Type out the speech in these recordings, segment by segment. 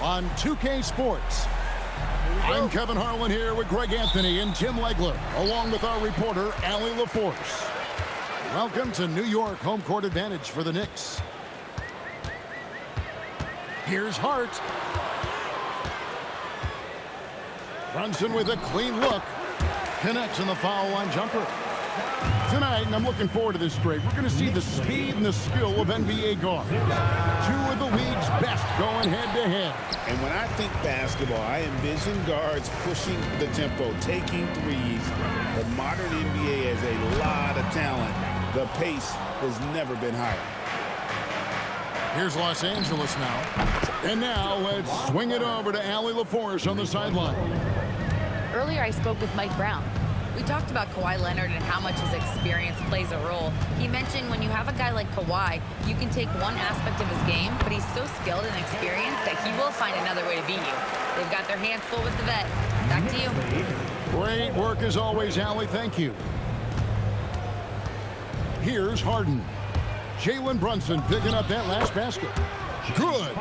on 2K Sports. I'm Kevin Harlan here with Greg Anthony and Tim Legler, along with our reporter, Allie LaForce. Welcome to New York, home court advantage for the Knicks. Here's Hart. Brunson with a clean look. Connects in the foul line jumper. Tonight, and I'm looking forward to this break, we're going to see the speed and the skill of NBA guards. Two of the league's best going head-to-head. And when I think basketball, I envision guards pushing the tempo, taking threes. The modern NBA has a lot of talent. The pace has never been higher. Here's Los Angeles now. And now, let's swing it over to Allie LaForce on the sideline. Earlier, I spoke with Mike Brown. We talked about Kawhi Leonard and how much his experience plays a role. He mentioned when you have a guy like Kawhi, you can take one aspect of his game, but he's so skilled and experienced that he will find another way to beat you. They've got their hands full with the vet. Back to you. Great work as always, Allie. Thank you. Here's Harden. Jalen Brunson picking up that last basket. Good.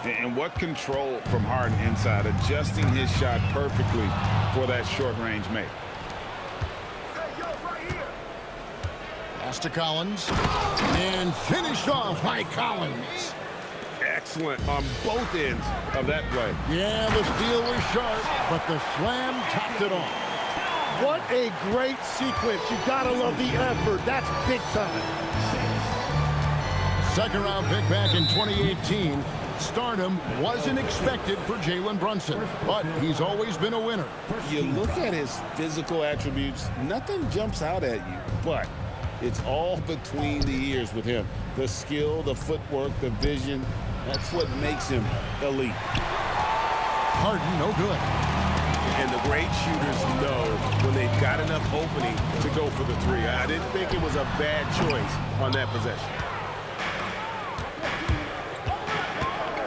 And what control from Harden inside, adjusting his shot perfectly for that short-range make. Pass to Collins. And finished off by Collins. Excellent on both ends of that play. Yeah, the steal was sharp, but the slam topped it off. What a great sequence. You gotta love the effort. That's big time. Second round pick back in 2018. Stardom wasn't expected for Jalen Brunson, but he's always been a winner. You look at his physical attributes, nothing jumps out at you, but it's all between the ears with him. The skill, the footwork, the vision, that's what makes him elite. Harden, no good. And the great shooters know when they've got enough opening to go for the three. I didn't think it was a bad choice on that possession.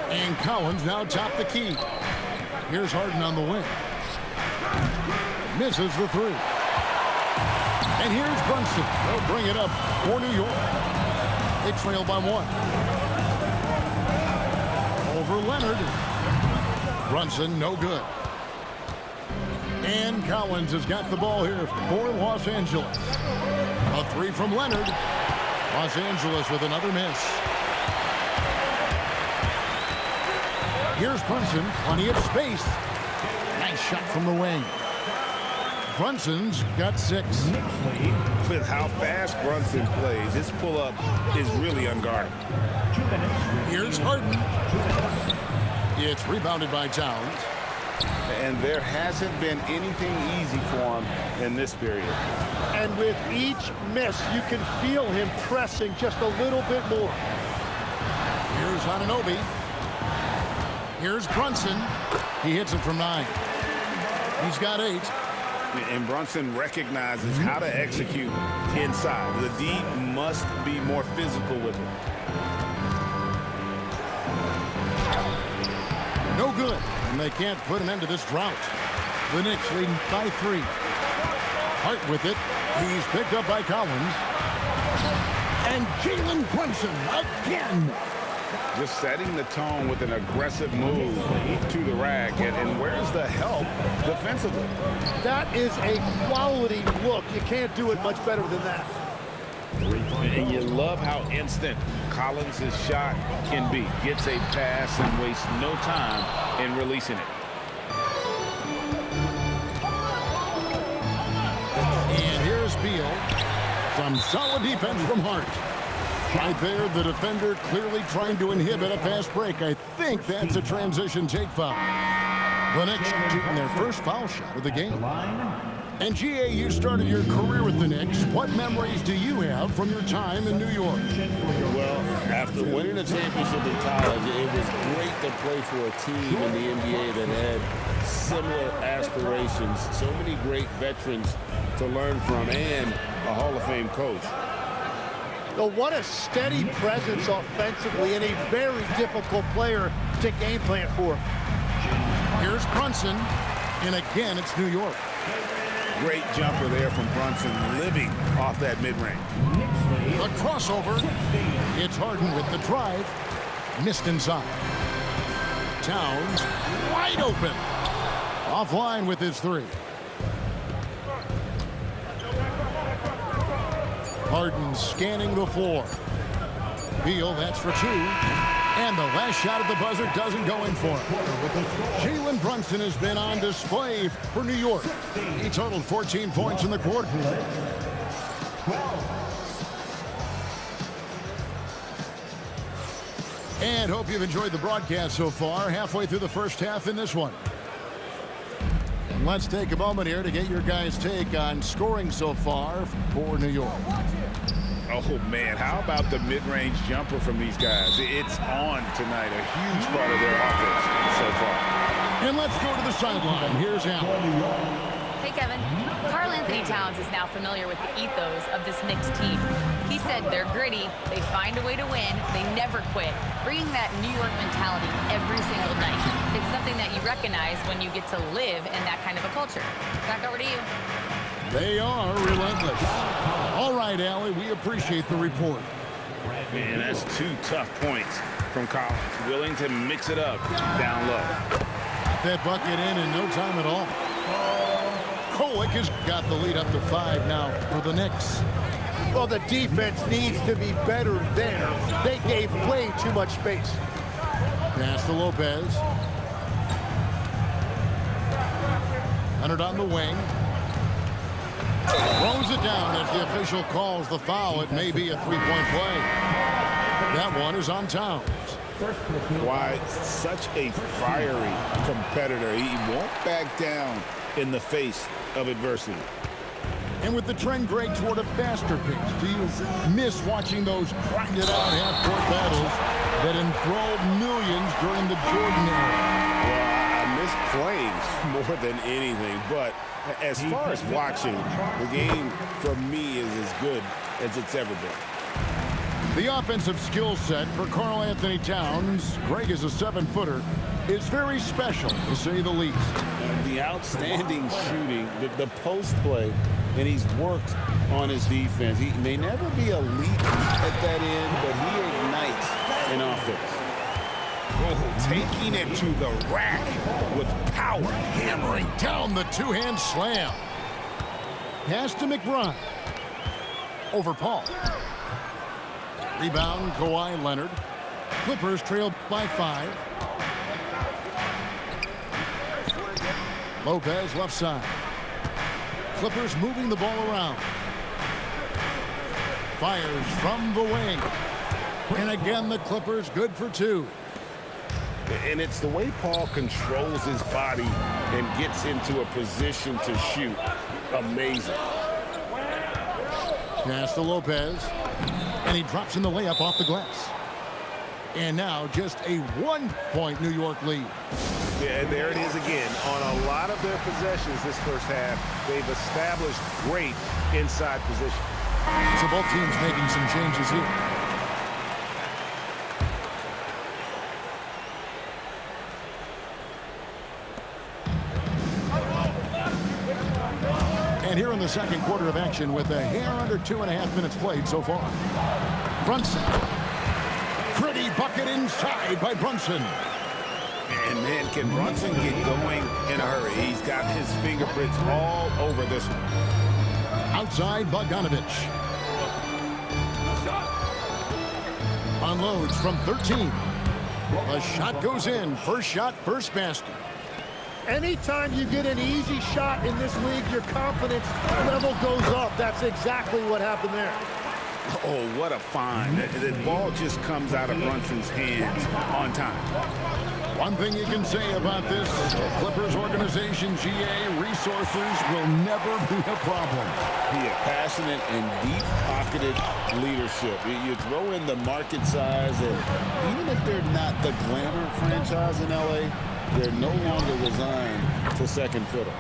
And Collins now top the key. Here's Harden on the wing. Misses the three. And here's Brunson. They'll bring it up for New York. They trail by one. Over Leonard. Brunson, no good. And Collins has got the ball here for Los Angeles. A three from Leonard. Los Angeles with another miss. Here's Brunson, plenty of space. Nice shot from the wing. Brunson's got 6. With how fast Brunson plays, his pull-up is really unguarded. Here's Harden. It's rebounded by Towns. And there hasn't been anything easy for him in this period. And with each miss, you can feel him pressing just a little bit more. Here's Anunoby. Here's Brunson. He hits it from 9. He's got 8. And Brunson recognizes how to execute inside. The D must be more physical with him. No good. And they can't put an end to this drought. The Knicks leading by 3. Hart with it. He's picked up by Collins. And Jalen Brunson again. Just setting the tone with an aggressive move to the rack. And where's the help defensively? That is a quality look. You can't do it much better than that. And you love how instant Collins' shot can be. Gets a pass and wastes no time in releasing it. And here's Beal. Some solid defense from Hart. Right there, the defender clearly trying to inhibit a fast break. I think that's a transition take foul. The Knicks shooting their first foul shot of the game. And GA, you started your career with the Knicks. What memories do you have from your time in New York? Well, after winning a championship in college, it was great to play for a team in the NBA that had similar aspirations. So many great veterans to learn from and a Hall of Fame coach. Well, what a steady presence offensively and a very difficult player to game plan for. Here's Brunson, and again, it's New York. Great jumper there from Brunson, living off that mid-range. The crossover. It's Harden with the drive. Missed inside. Towns, wide open. Offline with his three. Harden scanning the floor. Beal, that's for two. And the last shot at the buzzer doesn't go in for him. Jalen Brunson has been on display for New York. He totaled 14 points in the quarter. And hope you've enjoyed the broadcast so far. Halfway through the first half in this one. And let's take a moment here to get your guys' take on scoring so far for New York. Oh, man, how about the mid-range jumper from these guys? It's on tonight, a huge part of their offense so far. And let's go to the sideline. Here's Allen. Hey, Kevin. Karl Anthony Towns is now familiar with the ethos of this Knicks team. He said they're gritty, they find a way to win, they never quit, bringing that New York mentality every single night. It's something that you recognize when you get to live in that kind of a culture. Back over to you. They are relentless. All right, Allie, we appreciate the report. Man, that's 2 tough points from Collins. Willing to mix it up down low. Got that bucket in no time at all. Kolek has got the lead up to 5 now for the Knicks. Well, the defense needs to be better there. They gave way too much space. Pass to Lopez. Leonard on the wing. Throws it down as the official calls the foul. It may be a three-point play. That one is on Towns. Why, such a fiery competitor. He won't back down in the face of adversity. And with the trend great toward a faster pace, do you miss watching those grinded-out half-court battles that enthralled millions during the Jordan era? Well, I miss playing more than anything, but as far as watching, the game for me is as good as it's ever been. The offensive skill set for Karl Anthony Towns, Greg is a 7-footer, is very special, to say the least. The outstanding shooting, the post play, and he's worked on his defense. He may never be elite at that end, but he ignites an offense. Oh, taking it to the rack with power. Hammering down the two-hand slam. Pass to McBride. Over Paul. Rebound, Kawhi Leonard. Clippers trail by 5. Lopez left side. Clippers moving the ball around. Fires from the wing. And again, the Clippers good for 2. And it's the way Paul controls his body and gets into a position to shoot. Amazing. Pass to Lopez. And he drops in the layup off the glass. And now just a 1-point New York lead. Yeah, and there it is again. On a lot of their possessions this first half, they've established great inside position. So both teams making some changes here. And here in the second quarter of action with a hair under 2.5 minutes played so far. Brunson. Pretty bucket inside by Brunson. And man, can Brunson get going in a hurry? He's got his fingerprints all over this one. Outside Bogdanovich. Unloads from 13. The shot goes in. First shot, first basket. Anytime you get an easy shot in this league, your confidence level goes up. That's exactly what happened there. Oh, what a find. The ball just comes out of Brunson's hands on time. One thing you can say about this Clippers organization, GA, resources will never be a problem. Yeah, passionate and deep-pocketed leadership. You throw in the market size, and even if they're not the glamour franchise in L.A., they're no longer resigned to second fiddle.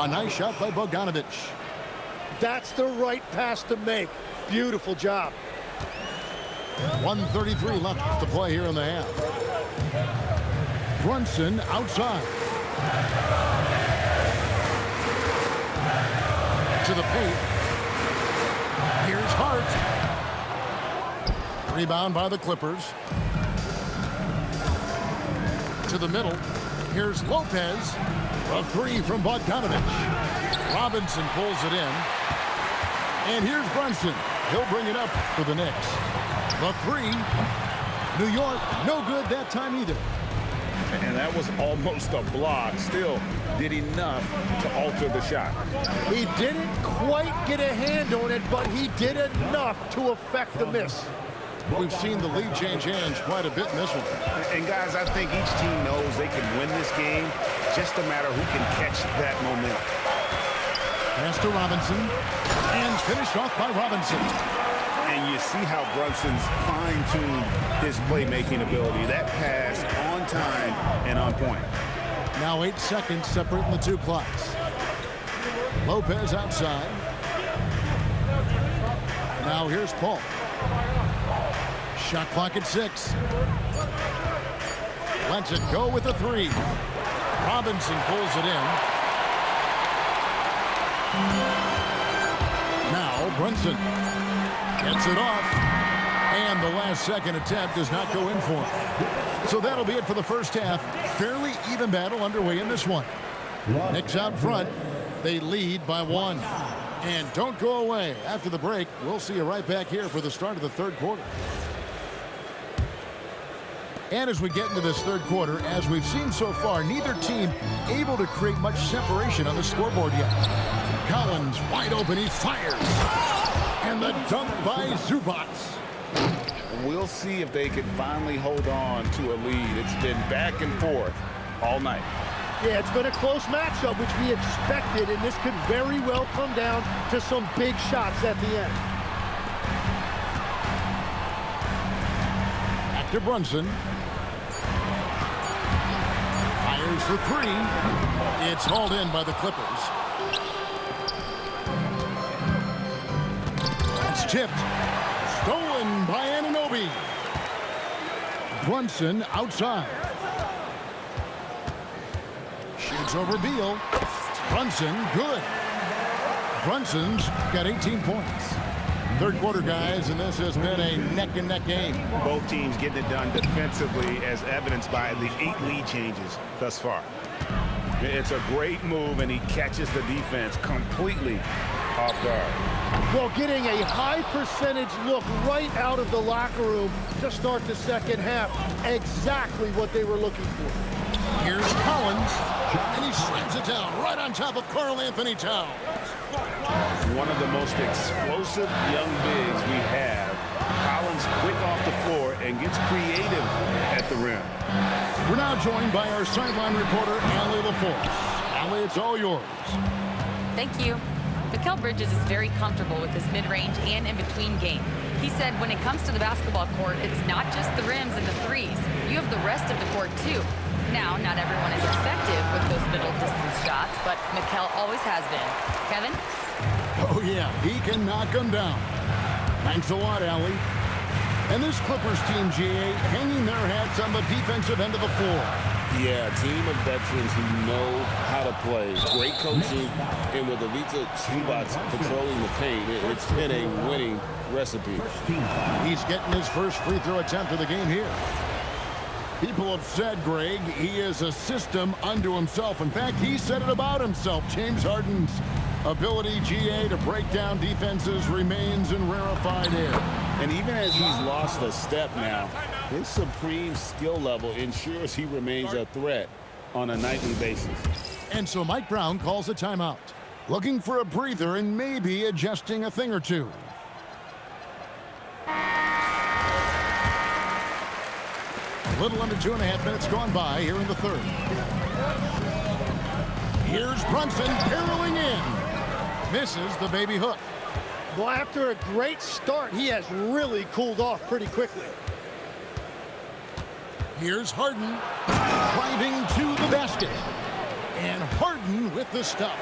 A nice shot by Bogdanovich. That's the right pass to make. Beautiful job. 1:33 left to play here in the half. Brunson outside. To the paint. Here's Hart. Rebound by the Clippers. To the middle. Here's Lopez. A three from Bogdanovich. Robinson pulls it in. And here's Brunson. He'll bring it up for the Knicks. The three. New York, no good that time either. And that was almost a block. Still did enough to alter the shot. He didn't quite get a hand on it, but he did enough to affect the miss. We've seen the lead change hands quite a bit in this one. And guys, I think each team knows they can win this game. Just a matter who can catch that momentum. Pass to Robinson. And finished off by Robinson. And you see how Brunson's fine-tuned his playmaking ability. That pass on time and on point. Now 8 seconds separating the two clocks. Lopez outside. Now here's Paul. Shot clock at 6. Lets it go with a three. Robinson pulls it in. Now Brunson gets it off. And the last second attempt does not go in for him. So that'll be it for the first half. Fairly even battle underway in this one. Knicks out front. They lead by 1. And don't go away. After the break, we'll see you right back here for the start of the third quarter. And as we get into this third quarter, as we've seen so far, neither team able to create much separation on the scoreboard yet. Collins wide open, he fires. And the dunk by Zubac. We'll see if they can finally hold on to a lead. It's been back and forth all night. Yeah, it's been a close matchup, which we expected, and this could very well come down to some big shots at the end. Back to Brunson. Fires for three. It's hauled in by the Clippers. It's tipped. Stolen by Anunoby. Brunson outside. Shoots over Beal. Brunson, good. Brunson's got 18 points. Third quarter, guys, and this has been a neck-and-neck game. Both teams getting it done defensively, as evidenced by the 8 lead changes thus far. It's a great move, and he catches the defense completely off guard. Well, getting a high percentage look right out of the locker room to start the second half. Exactly what they were looking for. Here's Collins, and he slams it down right on top of Karl Anthony Towns. One of the most explosive young bigs we have. Collins quick off the floor and gets creative at the rim. We're now joined by our sideline reporter, Allie LaForce. Allie, it's all yours. Thank you. Mikal Bridges is very comfortable with his mid-range and in-between game. He said when it comes to the basketball court, it's not just the rims and the threes. You have the rest of the court, too. Now, not everyone is effective with those middle-distance shots, but Mikal always has been. Kevin? Oh, yeah, he can knock them down. Thanks a lot, Allie. And this Clippers team, GA, hanging their hats on the defensive end of the floor. Yeah, a team of veterans who know how to play. Great coaching, and with Ivica Zubac patrolling the paint, it's been a winning recipe. He's getting his first free throw attempt of the game here. People have said, Greg, he is a system unto himself. In fact, he said it about himself. James Harden's ability, GA, to break down defenses remains in rarefied air. And even as he's lost a step now, his supreme skill level ensures he remains a threat on a nightly basis. And so Mike Brown calls a timeout, looking for a breather and maybe adjusting a thing or two. A little under 2.5 minutes gone by here in the third. Here's Brunson barreling in. Misses the baby hook. Well, after a great start, he has really cooled off pretty quickly. Here's Harden driving to the basket. And Harden with the stuff.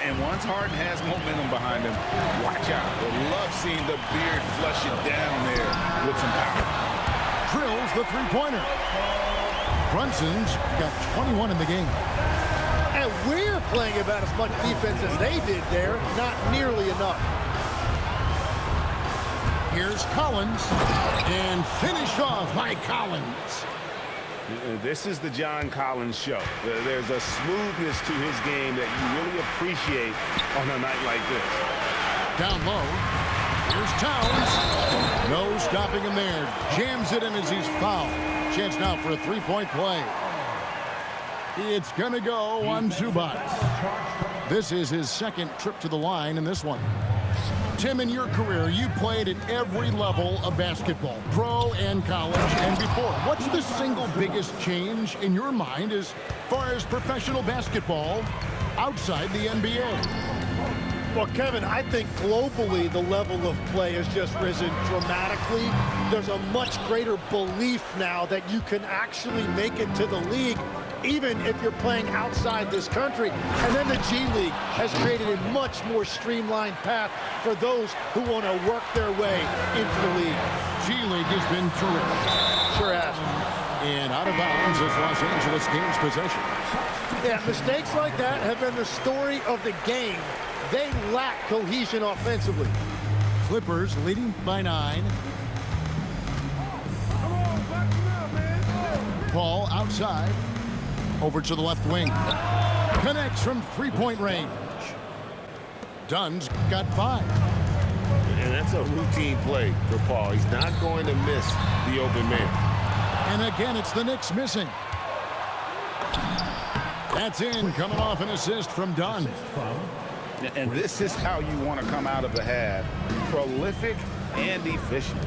And once Harden has momentum behind him, watch out. I love seeing the beard flush it down there with some power. Drills the three-pointer. Brunson's got 21 in the game. And we're playing about as much defense as they did there. Not nearly enough. Here's Collins. And finished off by Collins. This is the John Collins show. There's a smoothness to his game that you really appreciate on a night like this. Down low. Here's Towns. No stopping him there. Jams it in as he's fouled. Chance now for a three-point play. It's going to go on Zubac. This is his second trip to the line in this one. Tim, in your career, you played at every level of basketball, pro and college and before. What's the single biggest change in your mind as far as professional basketball outside the NBA? Well, Kevin, I think globally the level of play has just risen dramatically. There's a much greater belief now that you can actually make it to the league, even if you're playing outside this country. And then the G League has created a much more streamlined path for those who want to work their way into the league. G League has been terrific. Sure has. And out of bounds is Los Angeles gains possession. Yeah, mistakes like that have been the story of the game. They lack cohesion offensively. Clippers leading by 9. Paul outside. Over to the left wing. Connects from three-point range. Dunn's got 5. And that's a routine play for Paul. He's not going to miss the open man. And again, it's the Knicks missing. That's in, coming off an assist from Dunn. And this is how you want to come out of the half. Prolific and efficient.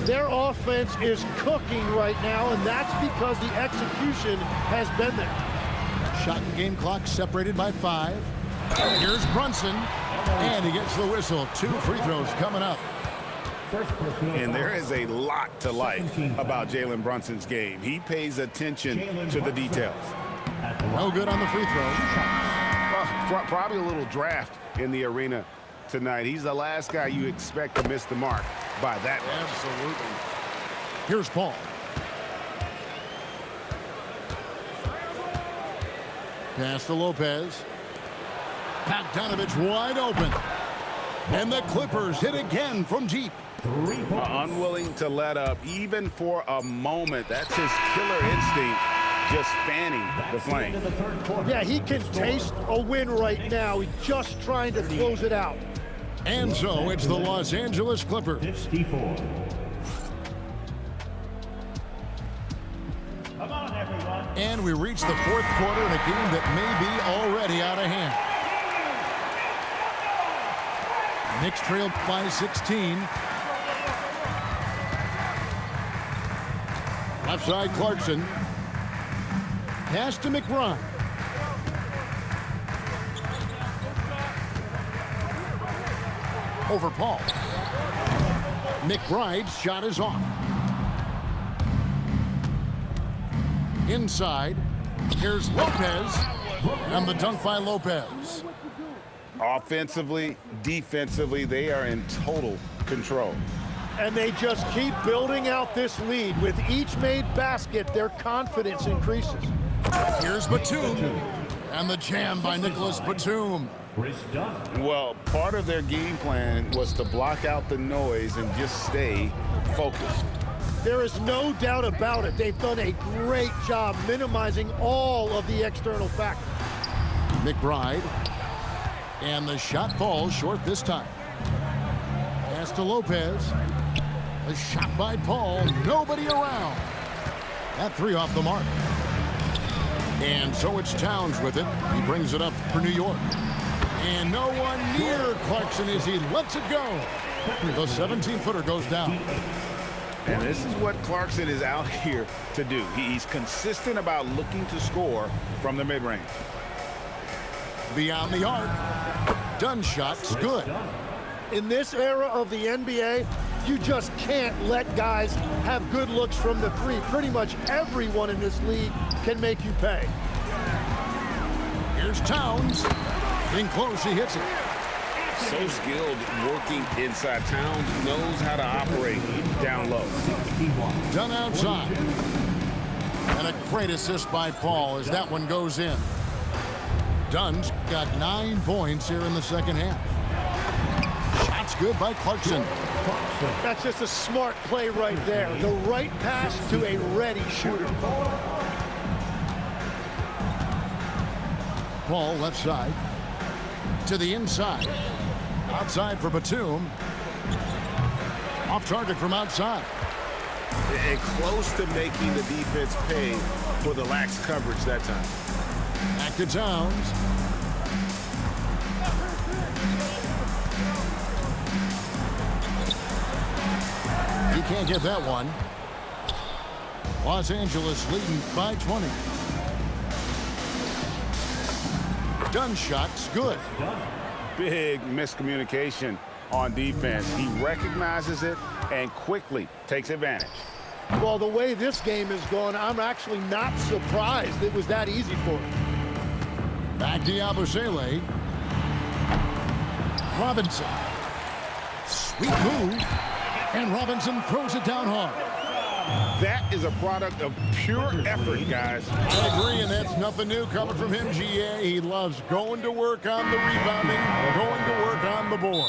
Their offense is cooking right now, and that's because the execution has been there. Shot and game clock separated by 5. Here's Brunson, and he gets the whistle. 2 free throws coming up. And there is a lot to like about Jalen Brunson's game. He pays attention to the details. No good on the free throw. Well, probably a little draft in the arena tonight. He's the last guy you expect to miss the mark by that much. Absolutely. Here's Paul. Pass to Lopez. Bogdanovich wide open. And the Clippers hit again from deep. Unwilling to let up even for a moment. That's his killer instinct, just fanning the flame. Yeah, he can taste a win right now. He's just trying to close it out. And so it's the Los Angeles Clippers. 54. Come on, everyone. And we reach the fourth quarter in a game that may be already out of hand. Knicks trailed by 16. Left side, Clarkson. Pass to McBride. Over Paul. McBride's shot is off. Inside. Here's Lopez. And the dunk by Lopez. Offensively, defensively, they are in total control. And they just keep building out this lead. With each made basket, their confidence increases. Here's Batum. And the jam by Nicholas Batum. Well, part of their game plan was to block out the noise and just stay focused. There is no doubt about it. They've done a great job minimizing all of the external factors. McBride. And the shot falls short this time. Pass to Lopez. A shot by Paul. Nobody around. That 3 off the mark. And so it's Towns with it. He brings it up for New York. And no one near Clarkson as he lets it go. The 17-footer goes down. And this is what Clarkson is out here to do. He's consistent about looking to score from the mid-range. Beyond the arc. Dunn shot's good. In this era of the NBA, you just can't let guys have good looks from the 3. Pretty much everyone in this league can make you pay. Here's Towns. In close, he hits it. So skilled working inside. Towns knows how to operate down low. Dunn outside. And a great assist by Paul as that one goes in. Dunn's got 9 points here in the second half. Shot's good by Clarkson. That's just a smart play right there. The right pass to a ready shooter. Ball left side. To the inside. Outside for Batum. Off target from outside. And close to making the defense pay for the lax coverage that time. Back to Towns. He can't get that one. Los Angeles leading by 20. Dunn shot's good. Big miscommunication on defense. He recognizes it and quickly takes advantage. Well, the way this game has gone, I'm actually not surprised it was that easy for him. Back to Yabusele. Robinson. Sweet move. And Robinson throws it down hard. That is a product of pure effort, guys. I agree, and that's nothing new coming from him, GA. He loves going to work on the rebounding, going to work on the board.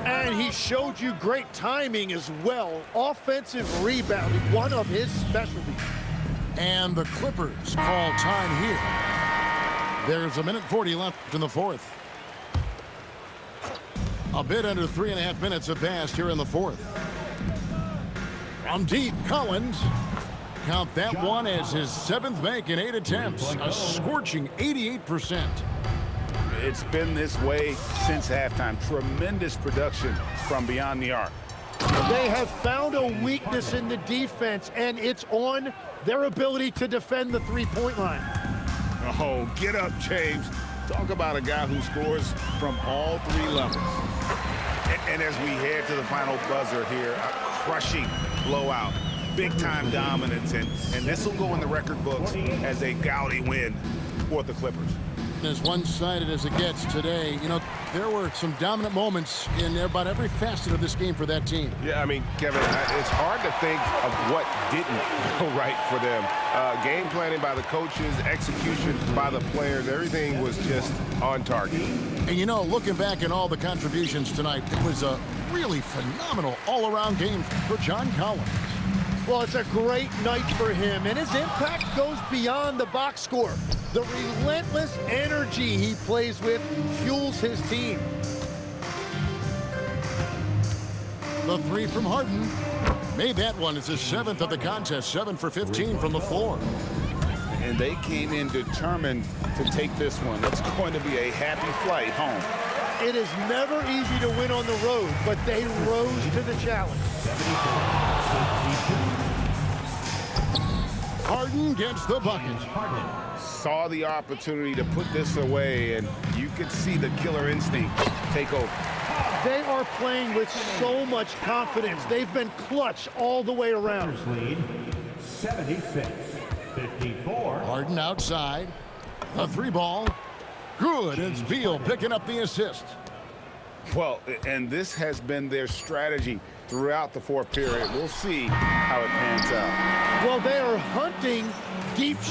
And he showed you great timing as well. Offensive rebounding, one of his specialties. And the Clippers call time here. There's 1:40 left in the fourth. A bit under 3.5 minutes have passed here in the fourth. From deep, Collins. Count that one as his 7th make in 8 attempts. A scorching 88%. It's been this way since halftime. Tremendous production from beyond the arc. They have found a weakness in the defense, and it's on their ability to defend the three-point line. Oh, get up, James. Talk about a guy who scores from all 3 levels. And as we head to the final buzzer here, a crushing blowout, big-time dominance, and this will go in the record books as a gaudy win for the Clippers. As one-sided as it gets today, you know, there were some dominant moments in about every facet of this game for that team. Yeah, I mean, Kevin, it's hard to think of what didn't go right for them. Game planning by the coaches, execution by the players, everything was just on target. And, you know, looking back at all the contributions tonight, it was a really phenomenal all-around game for John Collins. Well, it's a great night for him, and his impact goes beyond the box score. The relentless energy he plays with fuels his team. The 3 from Harden. Made that one. It's his 7th of the contest. 7 for 15 from the floor. And they came in determined to take this one. It's going to be a happy flight home. It is never easy to win on the road, but they rose to the challenge. Harden gets the bucket. Saw the opportunity to put this away, and you could see the killer instinct take over. They are playing with so much confidence. They've been clutch all the way around. Lead 76-54. Harden outside. The 3 ball. Good. It's Beal picking up the assist. Well, and this has been their strategy throughout the fourth period. We'll see how it pans out. Well, they are hunting deep